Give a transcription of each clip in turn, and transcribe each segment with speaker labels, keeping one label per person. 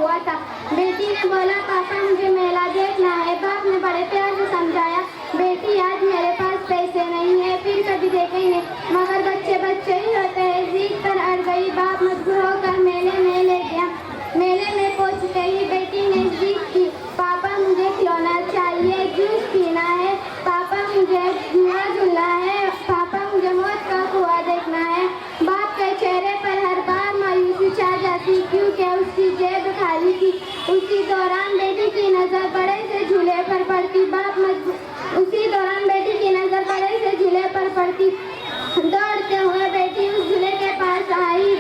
Speaker 1: हुआ था। बेटी ने बोला पापा मुझे मेला देखना है। बाप ने बड़े प्यार से समझाया बेटी आज मेरे पास पैसे नहीं है, फिर कभी देखेंगे। मगर बच्चे बच्चे ही होते हैं, जीत कर अड़ गई। बाप मजबूर होकर मेले में ले गया। मेले में पहुंचते ही बेटी ने जिद की, पापा मुझे खिलौना चाहिए, जूस पीना है, पापा मुझे झूला झूलना है, पापा मुझे मौत का कुआं देखना है। बाप के चेहरे पर हर बार मायूसी छा जाती क्योंकि उसकी जेब खाली थी। उसी दौरान बेटी की नजर बड़े से झूले पर पड़ती। उसी दौरान बेटी की नजर बड़े से झूले पर पड़ती। दौड़ते हुए बेटी उस झूले के पास आई।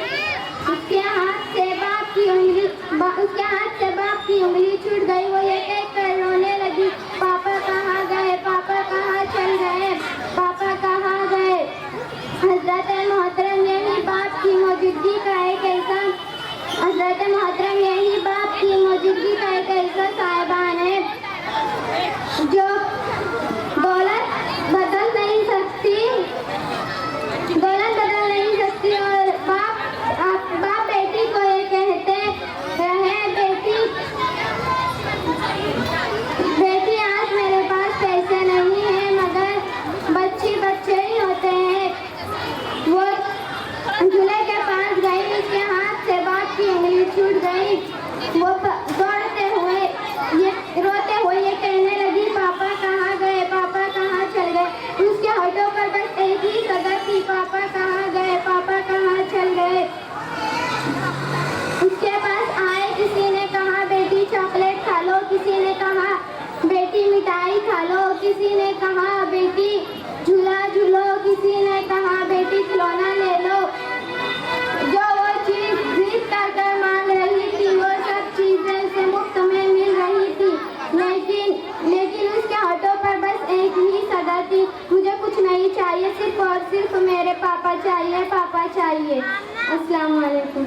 Speaker 1: उसके हाथ से बाप की उंगली छूट गई। वो एक कर रोने लगी, पापा कहाँ गए, पापा कहाँ चल गए, पापा कहाँ गए। हजरत मोहतरम यही बाप की मौजूदगी का एक ऐसा साहिबान है जो दौलत बदल नहीं सकती और बाप बेटी को ये कहते रहे, बेटी आज मेरे पास पैसे नहीं है, मगर बच्चे ही होते हैं। वो झूले के पास गई, उसके हाथ से बाप की उंगली छूट गई। वो रोते हुए ये कहने लगी, पापा कहाँ गए, पापा कहाँ चल गए। उसके होठों पर बस एक ही सदा थी, पापा कहाँ गए, पापा कहाँ चल गए। उसके पास आए, किसी ने कहा बेटी चॉकलेट खा लो, किसी ने कहा बेटी मिठाई खा लो, किसी ने कहा बेटी झूला झूलो, किसी ने कहा बेटी खिलौना ले लो। जो वो चीज जीत कर मांग रही थी वो सब चीजें से मुफ्त में मिल रही थी, लेकिन उसके होठों पर बस एक ही सदा थी, मुझे कुछ नहीं चाहिए, सिर्फ और सिर्फ मेरे पापा चाहिए, पापा चाहिए। अस्सलाम वालेकुम।